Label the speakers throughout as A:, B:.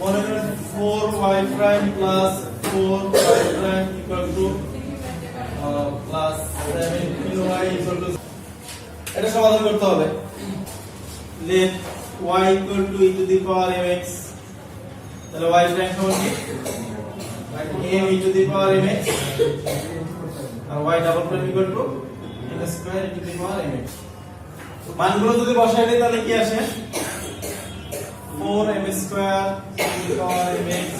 A: মনে করেন 4y prime plus 4y prime equal to plus 17y equal to, এটা সমাধান করতে হবে। let y equal to e to the power mx, তাহলে y প্রাইম সমান কি m e to the power mx আর y double prime equal to m square e to the power mx। মানগুলো যদি বসাই দেই তাহলে কি আসে 4m square e to the power mx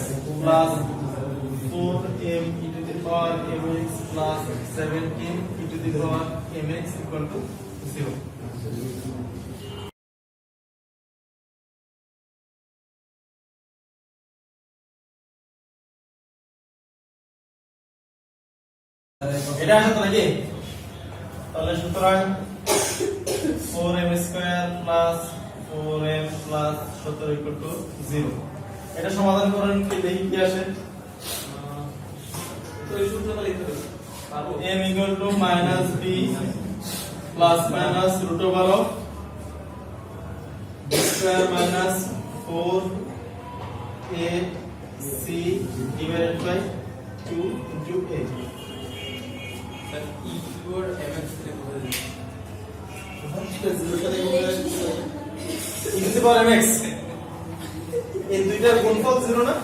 A: plus 4m e to the power mx plus 17 e to the power mx equal to 0। এটা আসে তো নাকি? তাহলে সুতরাং 4m square plus 4m plus 17 equal to 0। এটা সমাধান করেন কি দেখি কি আসে। তো এই সূত্রটা লিখতে হবে, m equal to minus b plus minus root over of b square minus 4ac divided by 2 into a। e two the mx থেকে বলে দিই e to the power mx, এই দুইটার গুণফল 0 না,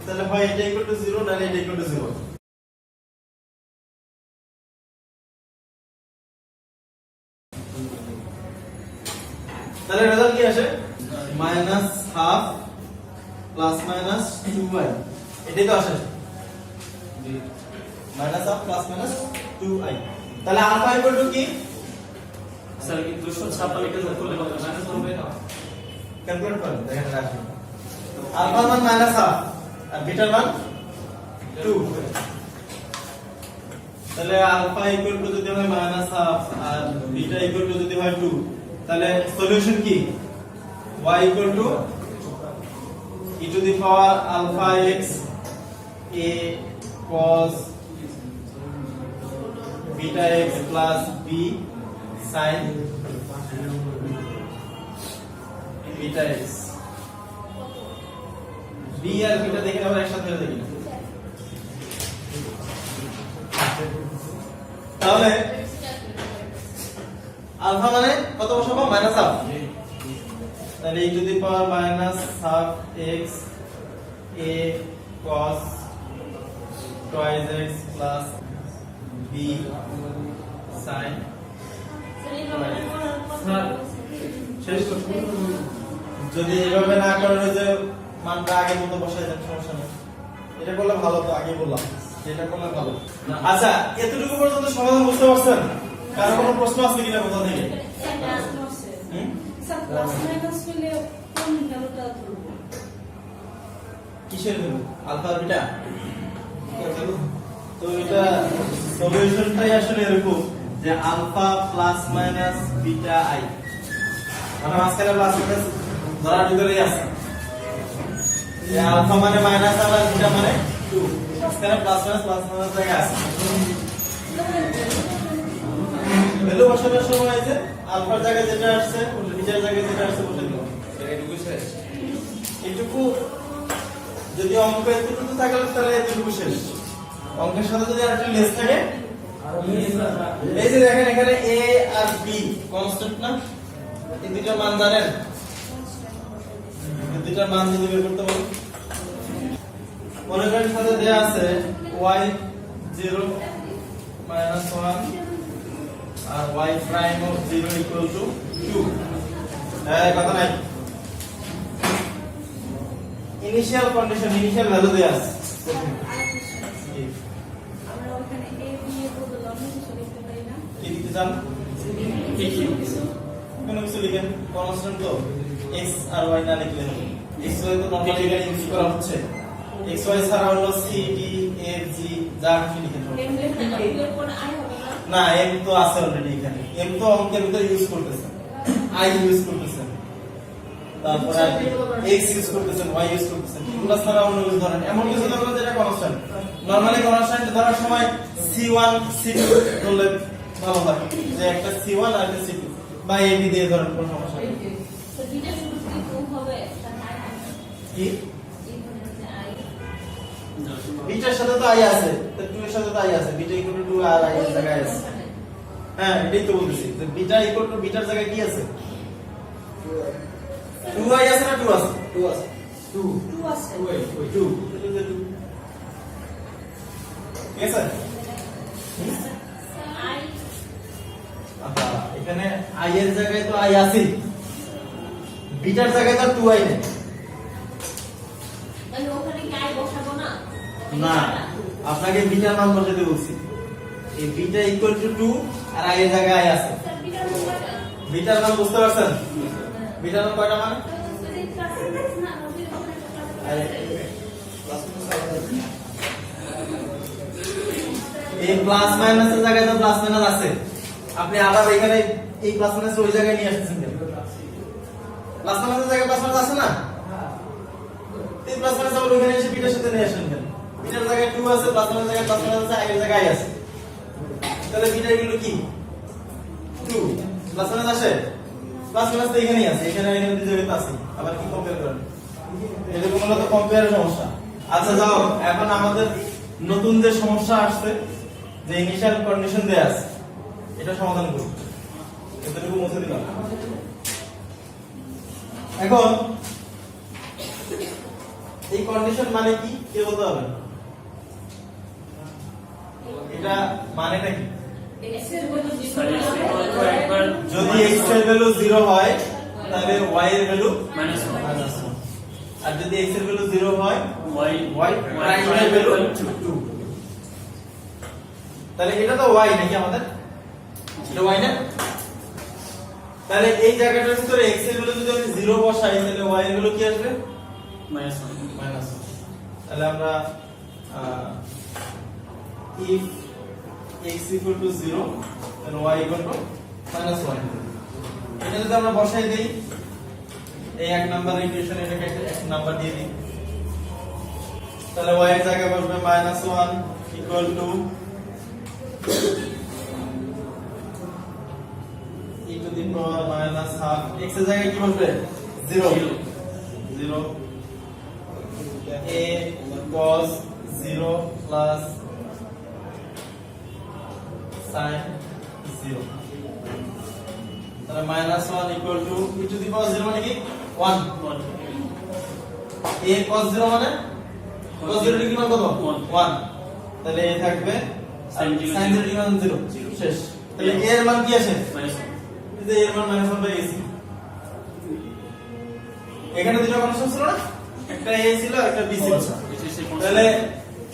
A: তাহলে হয় এটা ইকুয়াল টু 0 না এটা ইকুয়াল টু 0। তাহলে রেজাল্ট কি আসে minus half plus minus 2y, এটাই তো আসে minus half plus minus 2i। তাহলে আলফা ইকুয়াল টু কি
B: স্যার কি 256 লিখে করলে কত মাইনাস হবে না?
A: ক্যালকুলেট করেন দেখেন রাখি। আলফা মান মাইনাস হাফ আর বিটার মান 2, তাহলে আলফা ইকুয়াল টু যদি হয় মাইনাস হাফ আর বিটা ইকুয়াল টু যদি হয় 2, তাহলে সলিউশন কি y equal to e to the power alpha x a cos beta x plus b sin beta x। b R beta দেখে আমরা একসাথে দেখি, তাহলে আলফা মানে কত বসাবো মাইনাস হাফ, তাহলে e to the power minus half x a cos twice x plus b sin শেষ করব। যদি এভাবে না করেন ওই যে মানটা আগের মতো বসাই দেন সমস্যা নেই, এটা করলে ভালো, তো আগে বললাম এটা করলে ভালো। আচ্ছা এতটুকু পর্যন্ত সমাধান বুঝতে পারছেন? কারো কোনো প্রশ্ন আছে কিনা কোথা থেকে? কিসের ভ্যালু আলফা আর বিটা? তো এটা সলিউশনটাই আসলে এরকম যে alpha plus minus beta i, মানে মাঝখানে প্লাস মাইনাস ধরার ভিতরেই আছে, যে আলফা মানে মাইনাস আর বিটা মানে 2, মাঝখানে প্লাস মাইনাস জায়গা আছে। ভ্যালু বসানোর সময় যে আলফার জায়গায় যেটা আসছে বিটার জায়গায় যেটা আসছে বসে দিলাম, এটুকু শেষ। এটুকু যদি অঙ্ক এতটুকু থাকে তাহলে এতটুকু শেষ। অঙ্কের সাথে যদি আরেকটা লেস থাকে, এই যে দেখেন এখানে a আর b কনস্ট্যান্ট না, এই দুইটার মান জানেন? এই দুইটার মান যদি বের করতে বলি, মনে করেন সাথে দেয়া আছে y 0 minus 1 R y prime of 0 equal to 2। কথা নাই, ইনিশিয়াল কন্ডিশন ইনিশিয়াল ভ্যালু দেয়া আছে।
C: আমরা ওখানে a b এর বদলে অন্য কিছু লিখতে পারি না?
A: কি লিখতে চান? কোনো কিছু লিখেন, কনস্ট্যান্ট তো x আর y না লিখলে হবে। x y তো নরমালি এখানে ইউজ করা হচ্ছে, x y ছাড়া হলো c d f g যা কিছু লিখেন।
C: m লিখতে না, এর পর i হবে না?
A: না m তো আছে অলরেডি এখানে, m তো অঙ্কের ভিতরে ইউজ করতেছেন, i ইউজ করতেছেন, তারপরে x ইউজ করতেছেন, y ইউজ করতেছেন, এগুলো ছাড়া অন্য কিছু ধরেন, এমন কিছু ধরবেন যেটা কনস্ট্যান্ট। নরমালি কনস্ট্যান্ট ধরার সময় c1 c2 ধরলে ভালো হয়, যে একটা c1 আর একটা c2 বা ab দিয়ে ধরেন, কোনো সমস্যা নেই।
C: তো দুইটা শুধু কি গুণ হবে?
A: কি বিটার সাথে তো আই আছে, তো 2 এর সাথে তো আই আছে, বিটা ইকুয়াল টু 2 আর আই এর জায়গায় আছে। হ্যাঁ এটাই তো বলতেছি, তো বিটা ইকুয়াল টু বিটার জায়গায় কি আছে? 2i আছে না 2 আছে? 2 আছে। 2
C: আছে।
A: 2 ঠিক আছে?
C: আই
A: আচ্ছা এখানে i এর জায়গায় তো i আছে, বিটার জায়গায় তো 2i নেই।
C: তাহলে ওখানে কি আই বসাবো না?
A: না, আপনাকে বিটার মান বসাতে বলছি। এই বিটা ইকুয়াল টু 2 আর i এর জায়গায় i আছে।
C: স্যার বিটার নাম্বারটা
A: বিটার মান বুঝতে পারছেন? বিটার মান কয়টা মানে? এই প্লাস মাইনাসের জায়গায় তো প্লাস মাইনাস আছে, আপনি আবার এখানে এই প্লাস মাইনাস ওই জায়গায় নিয়ে আসছেন কেন? প্লাস মাইনাসের জায়গায় প্লাস মাইনাস আছে না? এই প্লাস মাইনাস আবার ওখানে এসে বিটার সাথে নিয়ে আসেন কেন? বিটার জায়গায় 2 আছে, প্লাস মাইনাসের জায়গায় প্লাস মাইনাস আছে, i এর জায়গায় i আছে। তাহলে বিটা এগুলো কি? 2 প্লাস মাইনাস আসে, প্লাস মাইনাস তো এখানেই আছে, এখানে দুই জায়গাতে আছে, আবার কি কম্পেয়ার করেন? এরকম হলো তো কম্পেয়ারের সমস্যা। আচ্ছা যাও, এখন আমাদের নতুন যে সমস্যা আসছে, যে ইনিশিয়াল কন্ডিশন দেয়া আছে, এটা সমাধান করব। এতটুকু মুছে দিলাম। এখন এই কন্ডিশন মানে কি কে বলতে হবে? এটা মানেটা কি?
C: এক্স এর ভ্যালু
A: যদি x এর ভ্যালু 0 হয় তাহলে y এর ভ্যালু
B: -1
A: -1, আর যদি x এর ভ্যালু 0 হয়
B: y
A: y প্রাইম এর ভ্যালু 2। তাহলে এটা তো y নাকি আমাদের? এটা y না? তাহলে এই জায়গাটার ভিতরে x এর ভ্যালু যদি আমি 0 বসাই তাহলে y এর ভ্যালু কি আসবে?
B: -1
A: তাহলে আমরা if x equal to 0 then y equal to -1, এটা যদি আমরা বসাই দেই এই এক নাম্বার ইকুয়েশন, এটাকে এক নাম্বার দিয়ে দিই, তাহলে y এর জায়গায় বসবে -1 equal to e to the power -half, x এর জায়গায় কি বসবে? 0 a cos 0 plus sin 0, তাহলে -1 equal to e to the power 0 মানে কি 1, a cos 0 মানে cos 0 ডিগ্রি মান কত? 1, তাহলে a থাকবে sin 0 ডিগ্রি মান 0 শেষ। তাহলে a এর মান কি আসে? এই যে a এর মান -1 বাই ac। এখানে দুটো কন্ডিশন ছিল না, একটা a ছিল একটা b ছিল, তাহলে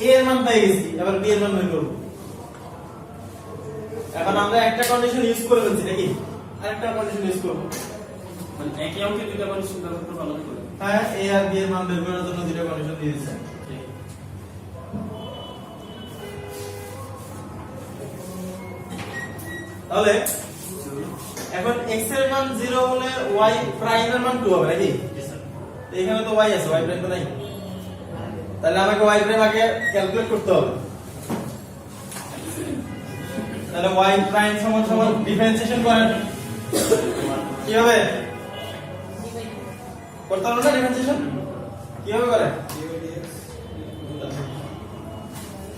A: a এর মান পাই গেছি, এবার b এর মান বের করব। এখন আমরা একটা কন্ডিশন ইউজ করে ফেলছি নাকি, আরেকটা কন্ডিশন ইউজ করব।
B: মানে একই অঙ্কে দুটো কন্ডিশন ব্যবহার করে ভালো করে।
A: হ্যাঁ a আর b এর মান বের করার জন্য দুটো কন্ডিশন দিয়ে দিয়েছি। তাহলে এখন x এর মান 0 হলে y প্রাইম এর মান 2 হবে নাকি? এখানে তো y আছে, y প্রাইম তো নাই, তাহলে আমাকে y প্রাইম আগে ক্যালকুলেট করতে হবে। তাহলে y প্রাইম সমান সমান ডিফারেন্সিয়েশন করেন, কি হবে? করতে হবে না ডিফারেন্সিয়েশন? কিভাবে করে?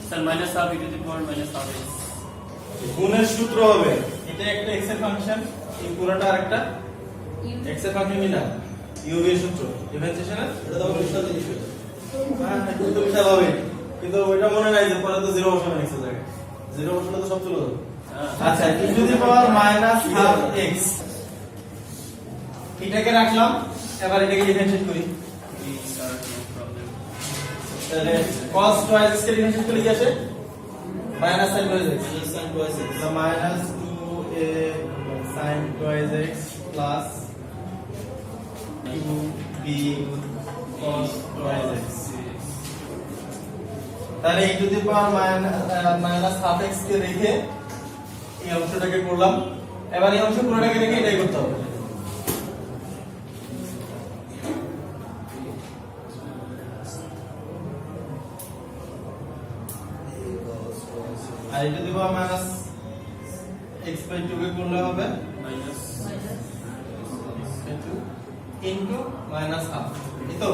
B: Sir -1/2 e to the power -half x,
A: গুণের সূত্র হবে, এটা একটা x এর ফাংশন, এই পুরোটা আরেকটা x এর ফাংশন না, u এর সূত্র ডিফারেন্সিয়েশনের, এটা তো বিশাল জিনিস। হ্যাঁ এটা তো বিশাল হবে, কিন্তু ওইটা মনে নাই যে পরে তো 0 বসাবেন x এর জায়গায়, 0 বসালে তো সব চলে যাবে। আচ্ছা e to the power -half x, এটাকে রাখলাম, এবার এটাকে ডিফারেন্সিয়েট করি। তাহলে cos twice x কে ডিফারেন্সিয়েট করলে কি আসে? minus sin twice x, so minus 2a sin twice x plus 2b cos twice x, তাহলে e to the power -half x কে রেখে এই অংশটাকে করলাম, এবার এই অংশ পুরোটাকে রেখে এটাই করতে হবে। আর e to the power minus x by 2 কে করলে হবে into -half, এই তো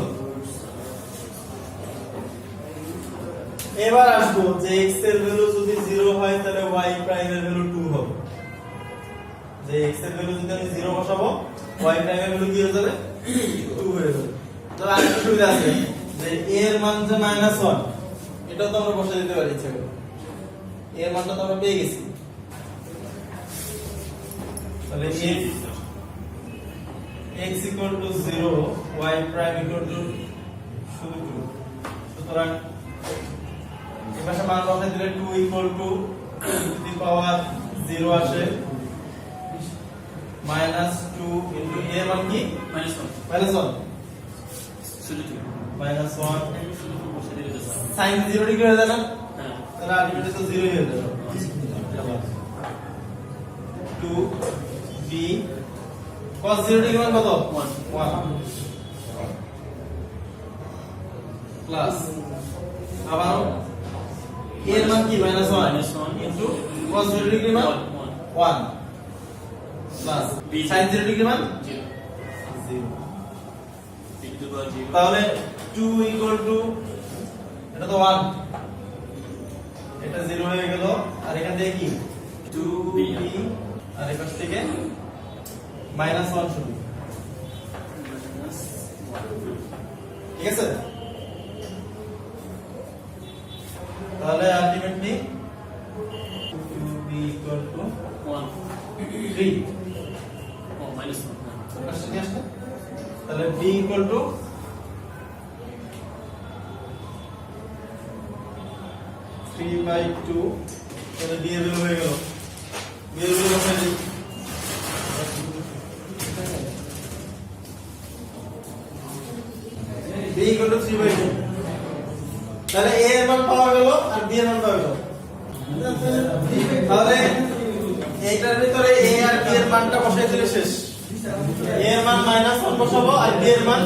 A: এবার আসবো যে x এর ভ্যালু যদি 0 হয় তাহলে y প্রাইম এর ভ্যালু 2 হবে। যে x এর ভ্যালু যদি আমি 0 বসাবো y প্রাইম এর ভ্যালু কি হয়ে যাবে 2 হয়ে যাবে। তাহলে আরেকটা সুবিধা আছে যে a এর মান যে -1 এটাও তো আমরা বসে দিতে পারি ইচ্ছা করে। a এর মানটা তো আমরা পেয়ে গেছি। তাহলে x equal to 0 y prime equal to শুধু 2। সুতরাং এই পাশে মান বসাই দিলে 2 equal to the power 0 আসে -2 into a মান কি -1
B: শুধু
A: -1
B: শুধু বসে দিলে তো
A: sin 0 ডিগ্রি হয়ে যায় না
B: হ্যাঁ
A: তাহলে আলটিমেটলি তো 0 হয়ে যাবে 2 b cos 0 ডিগ্রি মান কত 1 প্লাস আবার এর মান কি -1 ইনটু cos 0 ডিগ্রি মান 1 প্লাস sin 0 ডিগ্রি মান 0। তাহলে 2 ইকুয়াল টু এটা তো 1 এটা 0 হয়ে গেল আর এখান থেকে কি 2b আর এখান থেকে -1 শুধু ঠিক আছে। তাহলে আলটিমেটলি 2b ইকুয়াল টু 3
B: ও -1
A: আসছে কি আসছে তাহলে b ইকুয়াল টু 3/2 তাহলে b এর ভ্যালু হয়ে গেল b এর ভ্যালু বসাই দিই b ইকুয়াল টু 3/2 তাহলে a এর মান পাওয়া গেল আর b এর মান পাওয়া গেল। তাহলে এইটার ভিতরে a আর b এর মানটা বসাই দিলে শেষ। a এর মান -1 বসাবো আর b এর মান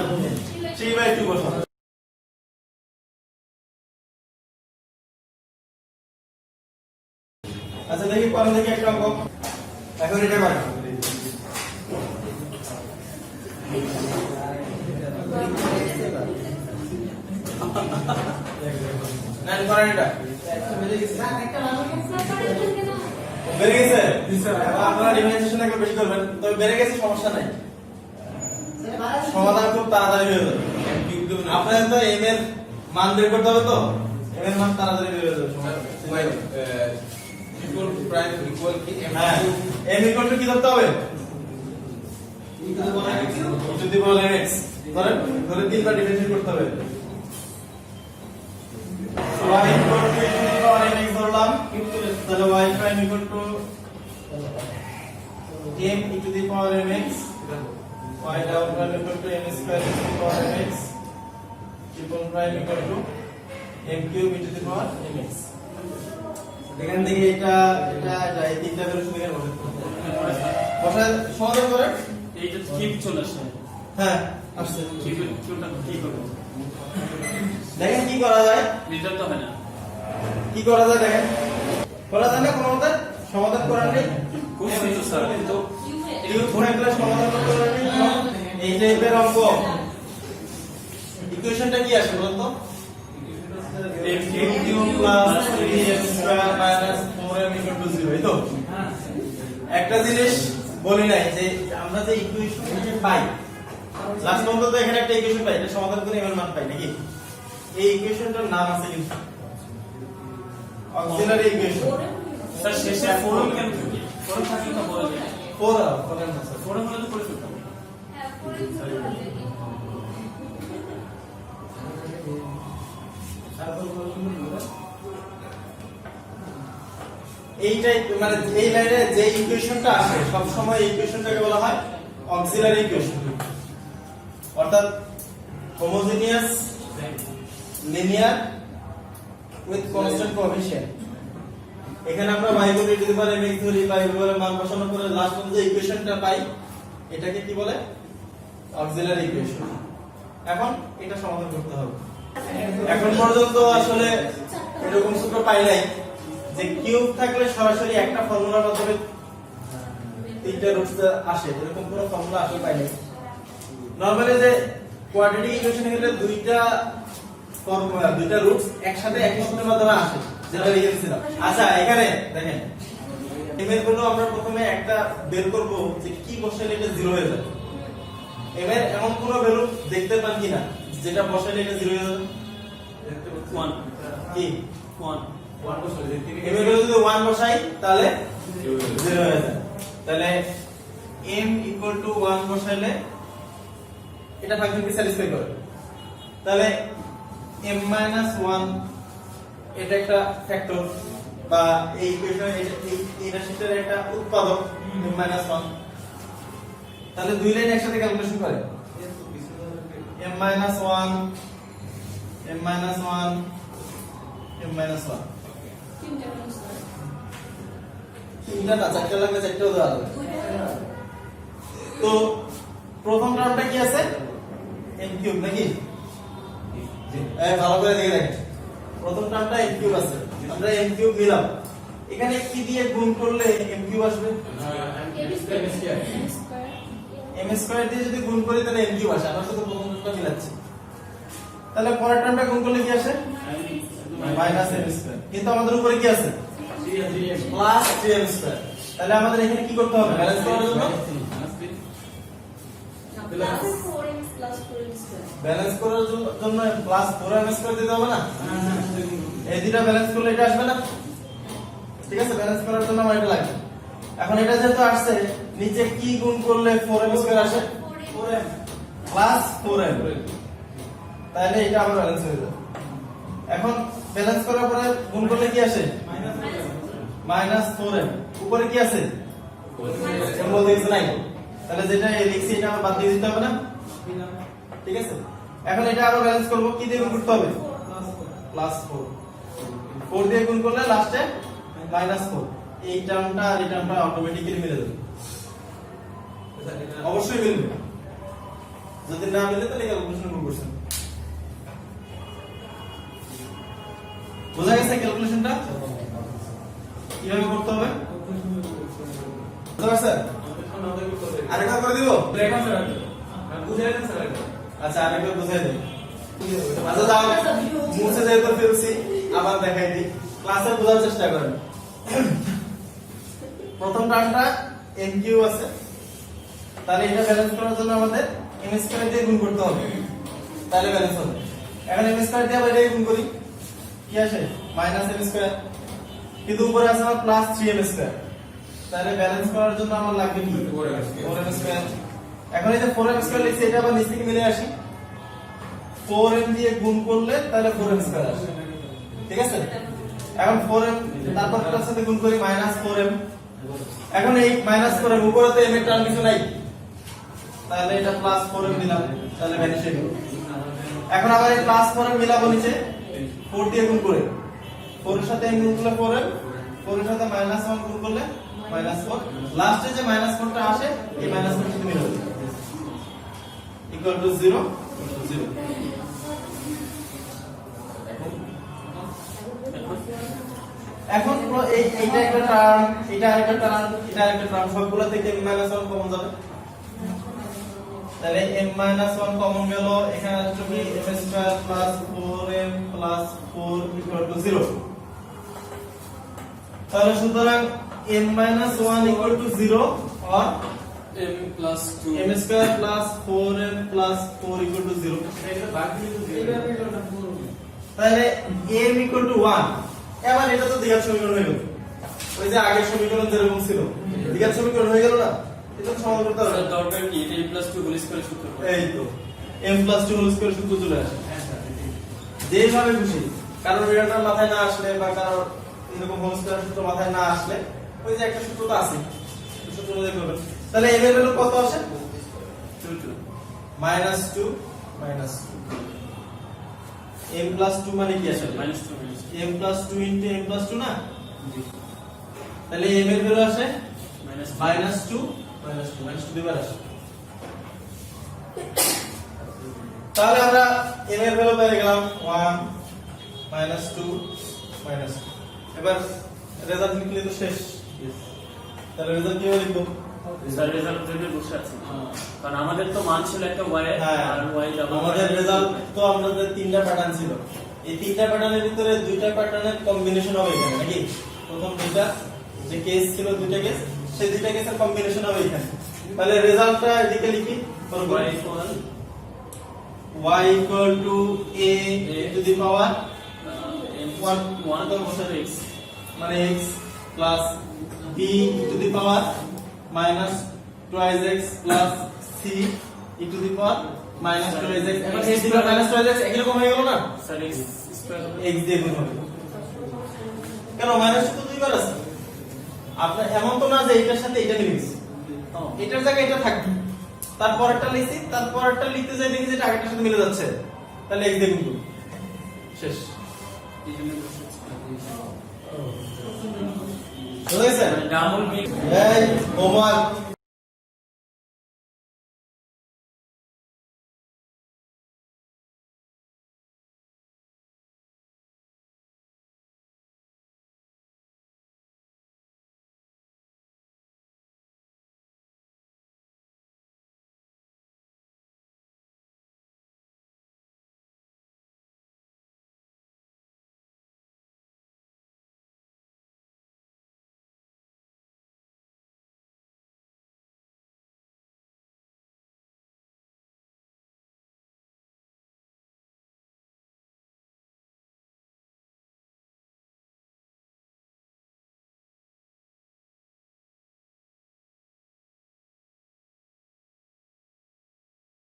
A: 3/2 বসাবো। আচ্ছা দেখি করেন দেখি একটা অঙ্ক এখন এটা করেন না করেন এটা বেড়ে গেছে আপনারা ডিফারেন্সিয়েশন একটু বেশি করবেন তবে বেড়ে গেছে সমস্যা নাই সমাধান খুব তাড়াতাড়ি হয়ে যাবে। আপনাদের তো m এর মান বের করতে হবে তো m এর মান তাড়াতাড়ি বের হয়ে যাবে সময়
D: ইকুয়াল প্রাইম ইকুয়াল কি
A: হ্যাঁ m ইকুয়াল টু কি ধরতে হবে টু দি পাওয়ার x ধরেন ধরে তিনবার ডিফারেন্সিয়েট করতে হবে y equal two to the power mx ধরলাম তাহলে y prime equal to m e to the power mx y double prime equal to m square e to the power mx triple prime equal to m cube e to the power mx। এখান থেকে এটা এই তিনটা value শুধু এখানে বসাই সমাধান করেন
B: এইটা কিউব চলে আসে
A: হ্যাঁ আসছে
B: কিউবটা কি করব
A: দেখেন কি করা যায়
B: রেজাল্ট তো হয় না
A: কি করা যায় দেখেন করা যায় না কোনো মতে সমাধান করার নেই
B: খুব সুন্দর স্যার কিন্তু
A: কিউব ফর্মুলা সমাধান করার নেই এই টাইপের অঙ্ক ইকুয়েশনটা কি আসে বলুন তো m cube plus 3m square minus 4m equal to 0 এই তো একটা জিনিস বলি নাই যে আমরা যে ইকুয়েশন পাই লাস্ট পর্যন্ত তো এখানে একটা ইকুয়েশন পাই এটা সমাধান করে এর মান পাই নাকি এই ইকুয়েশনটার নাম আছে কিন্তু অক্সিলারি ইকুয়েশন
B: স্যার শেষে ফোরাম কেন থাকে ফোরাম থাকলে তো বলা যায়
A: ফোরাম না স্যার
B: ফোরাম হলে তো করে ফেলতাম
A: এইটাই মানে এই লাইনে যে ইকুয়েশনটা আসে সব সময় এই ইকুয়েশনটাকে বলা হয় অক্সিলারি ইকুয়েশন অর্থাৎ homogeneous linear with constant coefficient. এখানে আমরা y = e to the power mx ধরি বা এভাবে মান বসানোর পরে লাস্ট পর্যন্ত যে ইকুয়েশনটা পাই এটাকে কি বলে অক্সিলারি ইকুয়েশন। এখন এটা সমাধান করতে হবে। এখন পর্যন্ত আসলে এরকম সূত্র পাই নাই যে কিউব থাকলে সরাসরি একটা ফর্মুলার মাধ্যমে তিনটা রুটস আসে এরকম কোনো ফর্মুলা আসলে পাই নাই। নরমালি যে কোয়াড্রেটিক ইকুয়েশনে গেলে দুইটা দুইটা রুটস একসাথে একই সূত্রের মাধ্যমে আসে, যেটা লিখেছিলাম। আচ্ছা এখানে দেখেন m এর জন্য আমরা প্রথমে একটা বের করব যে কি বসাইলে এটা 0 হয়ে যাবে। m এর এমন কোন ভ্যালু দেখতে পান কিনা যেটা বসাইলে এটা 0 হয়ে যাবে?
B: 1
A: কি
B: 1
A: m এর ভ্যালু যদি 1 বসাই তাহলে 0 হয়ে যায়। তাহলে m 1 বসাইলে এটা ফাংশনকে স্যাটিসফাই করে। তাহলে m 1 এটা একটা ফ্যাক্টর বা এই ইকুয়েশন এই রাশিটার একটা উৎপাদক m 1। তাহলে দুই লাইন একসাথে ক্যালকুলেশন করে m 1 m 1 m 1
C: তিনটা মানুষ করে।
A: তিনটা না চারটা লাগলে চারটাও দেওয়া যাবে। তো প্রথম টার্মটা কি আছে m কিউব নাকি? ভালো করে দেখে দেখেন প্রথম টার্মটা m কিউব আছে, আমরা m কিউব নিলাম, এখানে কি দিয়ে গুণ করলে m কিউব আসবে? m স্কয়ার দিয়ে যদি গুণ করি তাহলে m কিউব আসে। আমরা শুধু প্রথম টার্মটা মিলাচ্ছি, তাহলে পরের টার্মটা গুণ করলে কি আসে? Minus m square. কিন্তু আমাদের উপরে কি আছে? Plus 3m square. তাহলে আমাদের এখানে কি করতে হবে ব্যালেন্স করার জন্য? ব্যালেন্স করার জন্য প্লাস 4m স্কয়ার দিতে হবে না? এই দুটো ব্যালেন্স করলে এটা আসবে না? ঠিক আছে, ব্যালেন্স করার জন্য আমার এটা লাগবে। এখন এটা যেহেতু আসছে, নিচে কি গুণ করলে 4m স্কয়ার আসে? 4m plus 4m। তাহলে এটা আমার ব্যালেন্স হয়ে যাবে। এখন ব্যালেন্স করার পরে গুণ করলে কি আসে? Minus 4m। উপরে কি আছে? বলতে কিছু নাই। তাহলে যেটা লিখছি এটা আমার বাদ দিয়ে দিতে হবে না? ঠিক আছে, এখন এটা আবার ব্যালেন্স করব, কি দিয়ে গুণ করতে হবে? প্লাস 4। 4 দিয়ে গুণ করলে লাস্টে মাইনাস 4। এই টার্মটা আর এই টার্মটা অটোমেটিক্যালি মিলে যাবে। অবশ্যই মিলবে, যদি না মিলে তাহলে ক্যালকুলেশন ভুল করছেন। বোঝা গেছে ক্যালকুলেশনটা কিভাবে করতে হবে? বুঝতে পারছেন? আরেকবার করে দিব? আচ্ছা আরেকবার বুঝাই দিই। আচ্ছা যাও, মুছে যেতে ফেলছি, আবার দেখাই দিই, ক্লাসে বোঝার চেষ্টা করেন। প্রথম টার্মটা m কিউব আছে, তাহলে এটা ব্যালেন্স করার জন্য আমাদের m স্কয়ার দিয়ে গুণ করতে হবে, তাহলে ব্যালেন্স হবে। এখন m স্কয়ার দিয়ে আবার এটা গুণ করি, কি আসে? Minus m square. কিন্তু উপরে আছে আমার প্লাস 3m স্কয়ার। তাহলে ব্যালেন্স করার জন্য আমার লাগবে কি? 4m square. এখন এই যে 4m স্কয়ার লিখছি, এটা আবার নিচ থেকে মিলে আসি, 4m দিয়ে গুণ করলে তাহলে 4m স্কয়ার আসে। ঠিক আছে, এখন 4m তারপর তার সাথে গুণ করি মাইনাস 4m। এখন এই মাইনাস 4m উপরে তো m এর টার্ম কিছু নাই, তাহলে এটা প্লাস 4m দিলাম, তাহলে ভ্যানিশ হয়ে গেল। এখন আবার এই প্লাস 4m মিলাবো নিচে 4 দিয়ে গুণ করে, 4 এর সাথে m গুণ করলে 4m, 4 এর সাথে মাইনাস 1 গুণ করলে মাইনাস 4, লাস্টে যে মাইনাস 4 টা আসে এই মাইনাস 4 এর সাথে মিলাবো, ইকুয়াল টু 0 0। এখন এইটা একটা টার্ম, এটা আরেকটা টার্ম, এটা আরেকটা টার্ম, সবগুলো থেকে m 1 কমন যাবে। তাহলে m 1 কমন গেল, এখানে আসছে কি m square plus 4m plus 4 equal to 0। তাহলে সুতরাং m 1 equal to 0 or
B: m plus 2
A: m square plus 4m plus 4 equal to 0। তাহলে m ইকুয়াল টু 1। এবার এটা তো দ্বিঘাত সমীকরণ হয়ে গেল, ওই যে আগের সমীকরণ যেরকম ছিল দ্বিঘাত সমীকরণ হয়ে গেল না? এটা তো সমাধান করতে হবে।
B: দরকার কি? এটা m plus 2 হোল স্কয়ার সূত্র।
A: এই তো m plus 2 হোল স্কয়ার সূত্র চলে আসে। যেভাবে খুশি, কারণ এটা মাথায় না আসলে বা কারণ এরকম হোল স্কয়ার সূত্র মাথায় না আসলে ওই যে একটা সূত্র তো আছে, সূত্র দেখে হবে। তাহলে m এর ভ্যালু কত আসে?
B: 2
A: মাইনাস 2 m plus 2 মানে কি আসে?
B: -2
A: m plus 2 into m plus 2 না? তাহলে m এর ভ্যালু আসে -2 দুইবার আসে। তাহলে আমরা m এর ভ্যালু পেয়ে গেলাম 1 -2 -2। এবার রেজাল্ট লিখলে তো শেষ। তাহলে রেজাল্ট কিভাবে লিখবো?
B: স্যার রেজাল্ট জন্য বসে আছে, কারণ আমাদের তো মান ছিল একটা y
A: হ্যাঁ,
B: আর y ডাবল।
A: আমাদের রেজাল্ট তো আমাদের তিনটা প্যাটার্ন ছিল। এই তিনটা প্যাটার্নের ভিতরে দুইটা প্যাটার্নের কম্বিনেশন হবে এখানে নাকি প্রথম দুইটা যে কেস ছিল দুইটা কেস সেই দুইটা কেসের কম্বিনেশন হবে এখানে তাহলে রেজাল্টটা এদিকে লিখি
B: y equal
A: y equal to a to the power
B: 1 বসাবে x
A: মানে x plus b to the power minus twice x plus c e to the power minus twice x এখন x দিলে minus twice x একই রকম হয়ে গেল না
B: sir x square হবে
A: x দিয়ে গুণ হবে কেন মাইনাস তো দুইবার আছে আপনার এমন তো না যে এটার সাথে এটা মিলছে এটার জায়গায় এটা থাকবে তারপরটা লিখি তারপরটা লিখতে যাই দেখি যে এটা আগেরটার সাথে মিলে যাচ্ছে তাহলে x দিয়ে গুণ করব শেষ
B: এই জন্য বসেছি
A: বুঝা গেছে
B: ডাবল মিক্স
A: এই হোমওয়ার্ক